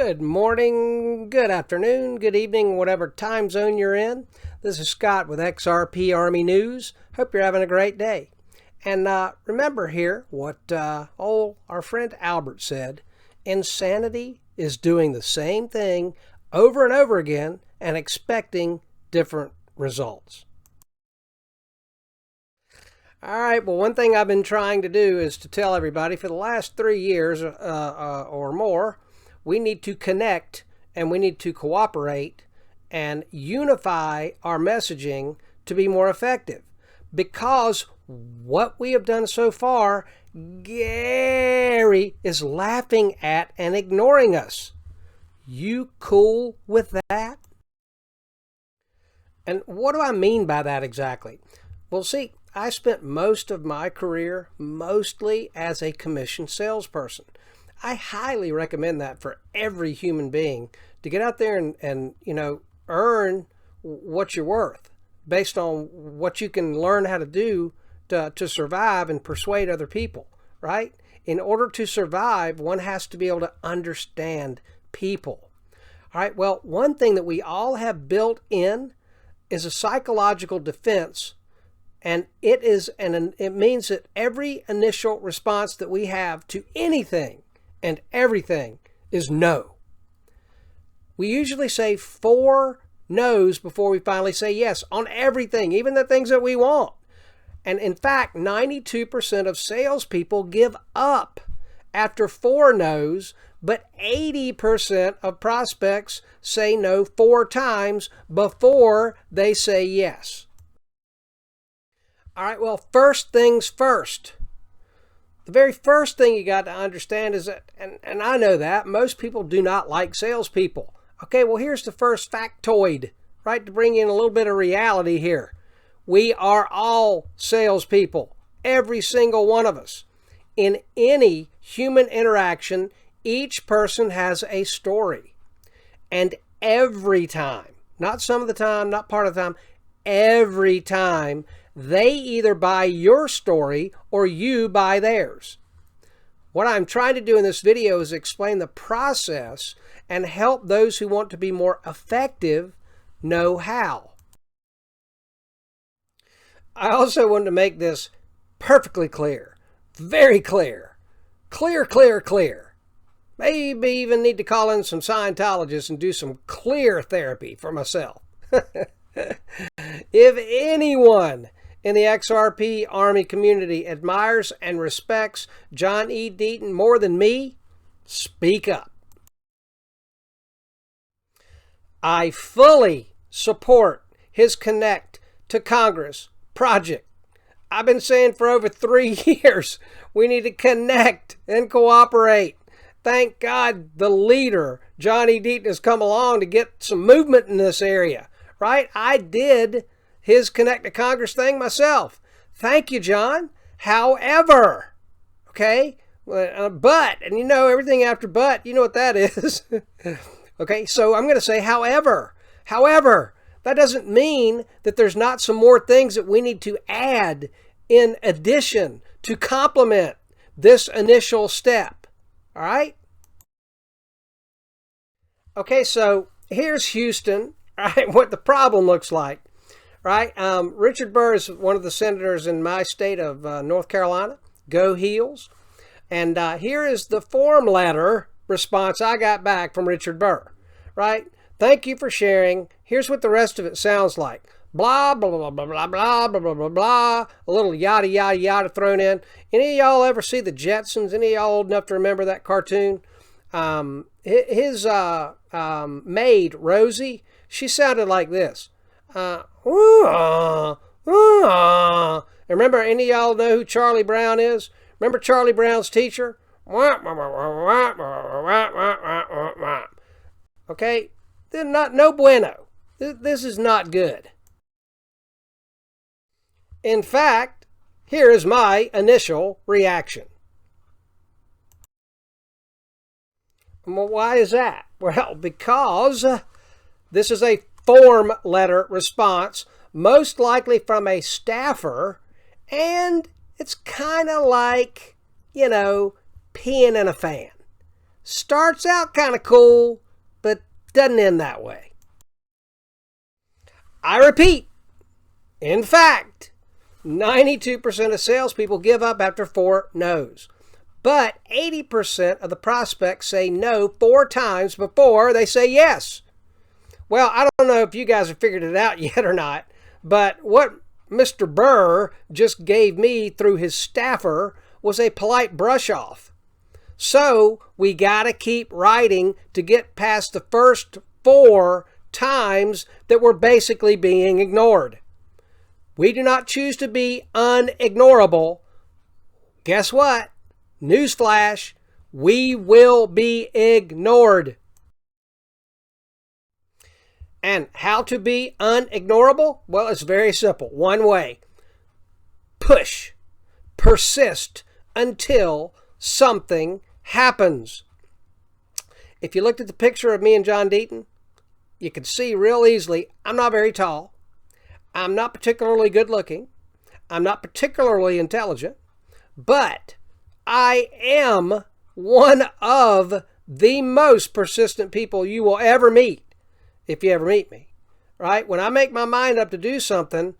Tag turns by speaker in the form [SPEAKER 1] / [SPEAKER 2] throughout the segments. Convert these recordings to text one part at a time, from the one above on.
[SPEAKER 1] Good morning, good afternoon, good evening, whatever time zone you're in. This is Scott with XRP Army News. Hope you're having a great day. And remember here what our friend Albert said. Insanity is doing the same thing over and over again and expecting different results. All right, well, one thing I've been trying to do is to tell everybody for the last 3 years or more, we need to connect and we need to cooperate and unify our messaging to be more effective. Because what we have done so far, Gary is laughing at and ignoring us. You cool with that? And what do I mean by that exactly? Well, see, I spent most of my career mostly as a commission salesperson. I highly recommend that for every human being to get out there and earn what you're worth based on what you can learn how to do to survive and persuade other people, right? In order to survive, one has to be able to understand people. All right, well, one thing that we all have built in is a psychological defense, and it means that every initial response that we have to anything and everything is no. We usually say 4 no's before we finally say yes on everything, even the things that we want. And in fact, 92% of salespeople give up after 4 no's, but 80% of prospects say no 4 times before they say yes. All right, well, first things first. The very first thing you got to understand is that, and I know that, most people do not like salespeople. Okay, well, here's the first factoid, right, to bring in a little bit of reality here. We are all salespeople, every single one of us. In any human interaction, each person has a story. And every time, not some of the time, not part of the time, every time, they either buy your story or you buy theirs. What I'm trying to do in this video is explain the process and help those who want to be more effective know how. I also want to make this perfectly clear, very clear, clear. Maybe even need to call in some Scientologists and do some clear therapy for myself. If anyone in the XRP Army community admires and respects John E. Deaton more than me, speak up. I fully support his Connect to Congress project. I've been saying for over 3 years, we need to connect and cooperate. Thank God the leader, John E. Deaton, has come along to get some movement in this area, right? I did his Connect to Congress thing myself. Thank you, John. However, okay, but, and you know everything after but, you know what that is. Okay, so I'm going to say however, that doesn't mean that there's not some more things that we need to add in addition to complement this initial step. All right? Okay, so here's Houston, right, what the problem looks like. Right, Richard Burr is one of the senators in my state of North Carolina. Go Heels. And here is the form letter response I got back from Richard Burr. Right, thank you for sharing. Here's what the rest of it sounds like. Blah, blah, blah, blah, blah, blah, blah, blah, blah, blah. A little yada, yada, yada thrown in. Any of y'all ever see the Jetsons? Any of y'all old enough to remember that cartoon? His maid, Rosie, she sounded like this. And remember, any of y'all know who Charlie Brown is? Remember Charlie Brown's teacher? Okay, no bueno. This is not good. In fact, here is my initial reaction. Well, why is that? Well, because this is a form letter response, most likely from a staffer, and it's kind of like, peeing in a fan. starts out kind of cool, but doesn't end that way. I repeat, in fact, 92% of salespeople give up after 4 no's. But 80% of the prospects say no 4 times before they say yes. Well, I don't know if you guys have figured it out yet or not, but what Mr. Burr just gave me through his staffer was a polite brush off. So we got to keep writing to get past the first 4 times that we're basically being ignored. We do not choose to be unignorable. Guess what? Newsflash, we will be ignored. And how to be unignorable? Well, it's very simple. One way. Push. Persist until something happens. If you looked at the picture of me and John Deaton, you can see real easily I'm not very tall. I'm not particularly good looking. I'm not particularly intelligent. But I am one of the most persistent people you will ever meet. If you ever meet me, right? When I make my mind up to do something,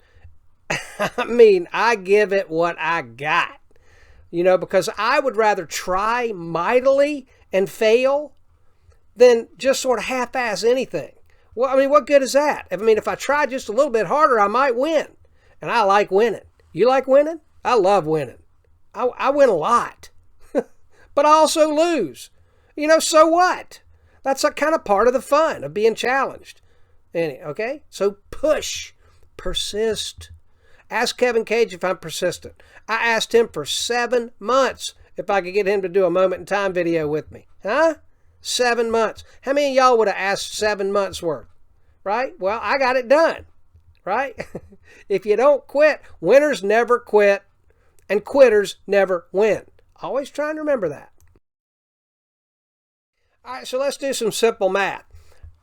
[SPEAKER 1] I mean, I give it what I got, because I would rather try mightily and fail than just sort of half-ass anything. Well, I mean, what good is that? I mean, if I try just a little bit harder, I might win. And I like winning. You like winning? I love winning. I win a lot. But I also lose. So what? That's a kind of part of the fun of being challenged. Okay? So push. Persist. Ask Kevin Cage if I'm persistent. I asked him for 7 months if I could get him to do a moment in time video with me. Huh? 7 months. How many of y'all would have asked 7 months worth? Right? Well, I got it done. Right? If you don't quit, winners never quit and quitters never win. Always trying to remember that. All right, so let's do some simple math.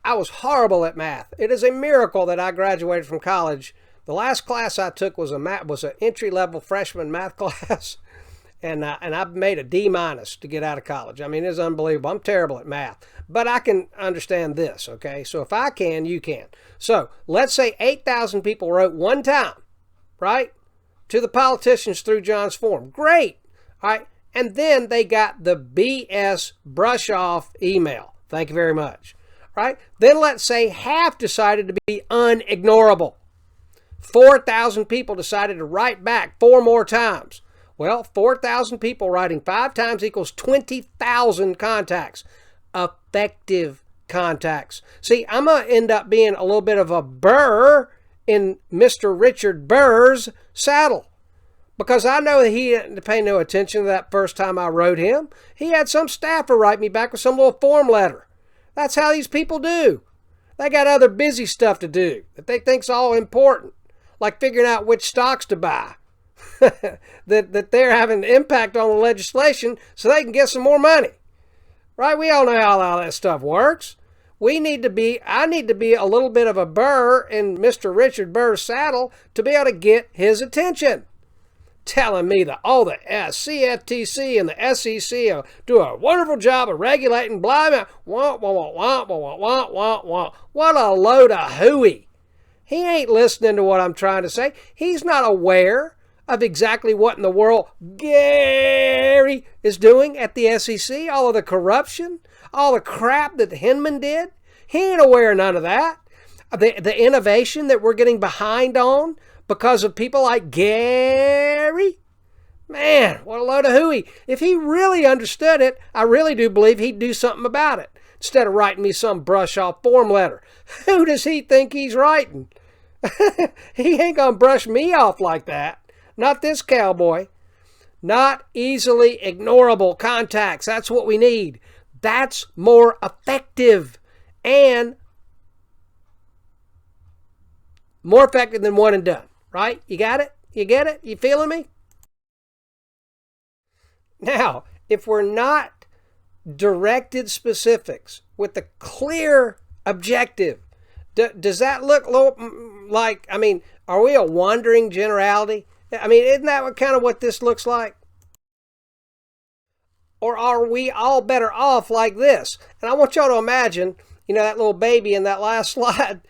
[SPEAKER 1] I was horrible at math. It is a miracle that I graduated from college. The last class I took was an entry-level freshman math class, and I made a D- to get out of college. I mean, it's unbelievable. I'm terrible at math, but I can understand this, okay? So if I can, you can. So let's say 8,000 people wrote one time, right, to the politicians through John's form. Great, all right? And then they got the BS brush-off email. Thank you very much. Right? Then let's say half decided to be unignorable. 4,000 people decided to write back 4 more times. Well, 4,000 people writing 5 times equals 20,000 contacts. Effective contacts. See, I'm going to end up being a little bit of a Burr in Mr. Richard Burr's saddle. Because I know that he didn't pay no attention to that first time I wrote him. He had some staffer write me back with some little form letter. That's how these people do. They got other busy stuff to do that they think's all important. Like figuring out which stocks to buy. that they're having an impact on the legislation so they can get some more money. Right? We all know how that stuff works. I need to be a little bit of a Burr in Mr. Richard Burr's saddle to be able to get his attention. Telling me that all the CFTC and the SEC do a wonderful job of regulating, blah, blah, wah, wah, wah, wah, wah, wah, wah, wah. What a load of hooey. He ain't listening to what I'm trying to say. He's not aware of exactly what in the world Gary is doing at the SEC, all of the corruption, all the crap that Hinman did. He ain't aware of none of that. The innovation that we're getting behind on because of people like Gary? Man, what a load of hooey. If he really understood it, I really do believe he'd do something about it instead of writing me some brush-off form letter. Who does he think he's writing? He ain't gonna brush me off like that. Not this cowboy. Not easily ignorable contacts. That's what we need. That's more effective and more effective than one and done. Right? You got it? You get it? You feeling me? Now, if we're not directed specifics with a clear objective, does that look like, are we a wandering generality? Isn't that what this looks like? Or are we all better off like this? And I want y'all to imagine, that little baby in that last slide.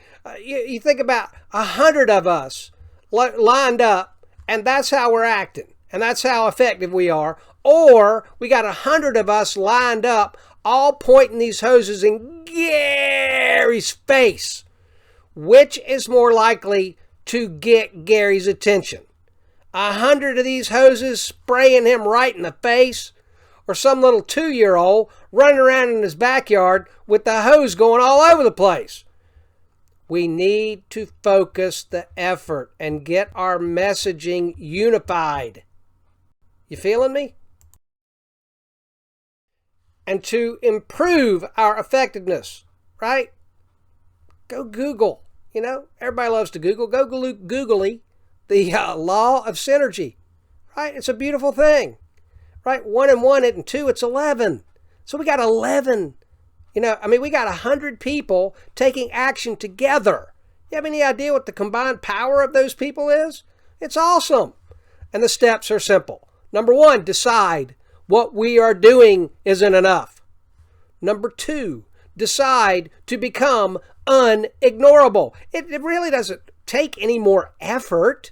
[SPEAKER 1] You think about 100 of us lined up, and that's how we're acting, and that's how effective we are. Or we got 100 of us lined up, all pointing these hoses in Gary's face. Which is more likely to get Gary's attention? 100 of these hoses spraying him right in the face, or some little 2-year-old running around in his backyard with the hose going all over the place? We need to focus the effort and get our messaging unified. You feeling me? And to improve our effectiveness, right? Go Google. Everybody loves to Google. Go Googly the law of synergy, right? It's a beautiful thing, right? 1 and 1 and 2, it's 11. So we got 11. We got 100 people taking action together. You have any idea what the combined power of those people is? It's awesome. And the steps are simple. Number 1, decide what we are doing isn't enough. Number 2, decide to become unignorable. It really doesn't take any more effort.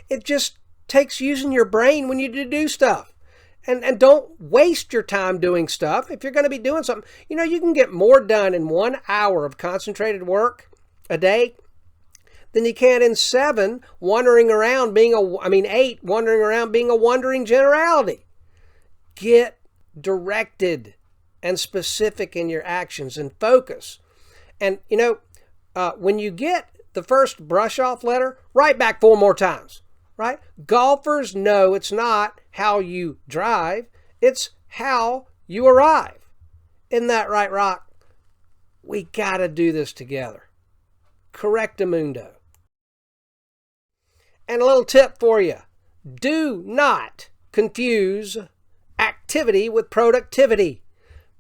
[SPEAKER 1] It just takes using your brain when you do stuff. And don't waste your time doing stuff. If you're going to be doing something, you can get more done in 1 hour of concentrated work a day than you can in 7 wandering around being 8 wandering around being a wandering generality. Get directed and specific in your actions and focus. And when you get the first brush off letter, write back 4 more times, right? Golfers know it's not how you drive, it's how you arrive. Isn't that right, Rock? We got to do this together. Correctamundo. And a little tip for you. Do not confuse activity with productivity.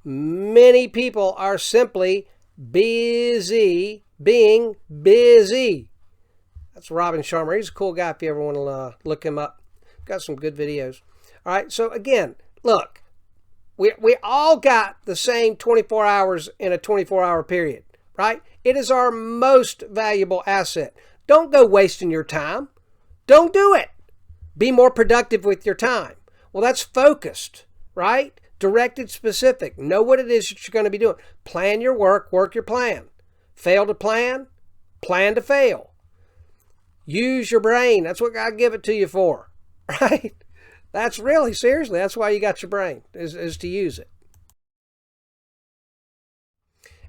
[SPEAKER 1] Many people are simply busy being busy. That's Robin Sharma. He's a cool guy if you ever want to look him up. Got some good videos. All right, so again, look, we all got the same 24 hours in a 24-hour period, right? It is our most valuable asset. Don't go wasting your time. Don't do it. Be more productive with your time. Well, that's focused, right? Directed, specific. Know what it is that you're going to be doing. Plan your work, work your plan. Fail to plan, plan to fail. Use your brain. That's what God give it to you for, right? That's really, seriously, that's why you got your brain, is to use it.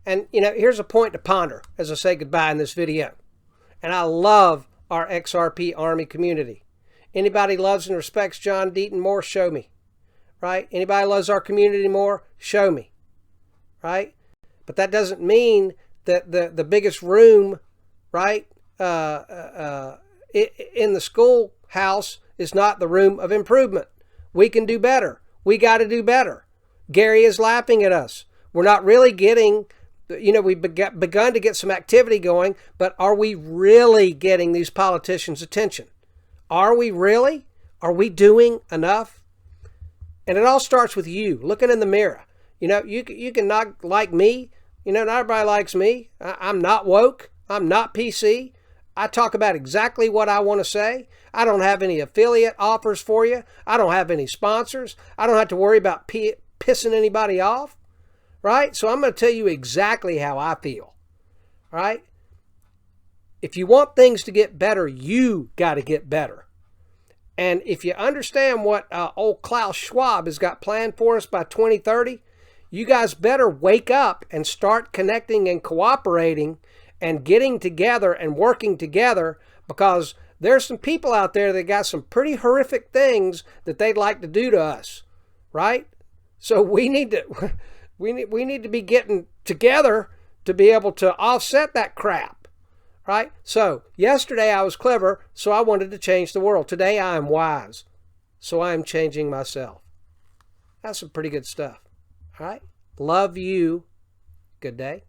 [SPEAKER 1] And, here's a point to ponder as I say goodbye in this video. And I love our XRP Army community. Anybody loves and respects John Deaton more, show me. Right? Anybody loves our community more, show me. Right? But that doesn't mean that the biggest room, right, in the schoolhouse is not the room of improvement. We can do better. We got to do better. Gary is laughing at us. We're not really getting, we've begun to get some activity going, but are we really getting these politicians' attention? Are we really? Are we doing enough? And it all starts with you, looking in the mirror. You can not like me. Not everybody likes me. I'm not woke. I'm not PC. I talk about exactly what I want to say. I don't have any affiliate offers for you. I don't have any sponsors. I don't have to worry about pissing anybody off, right? So I'm going to tell you exactly how I feel, right? If you want things to get better, you got to get better. And if you understand what old Klaus Schwab has got planned for us by 2030, you guys better wake up and start connecting and cooperating and getting together and working together, because there's some people out there that got some pretty horrific things that they'd like to do to us, right? So we need to be getting together to be able to offset that crap, right? So yesterday I was clever, so I wanted to change the world. Today I am wise, so I am changing myself. That's some pretty good stuff. All right. Love you. Good day.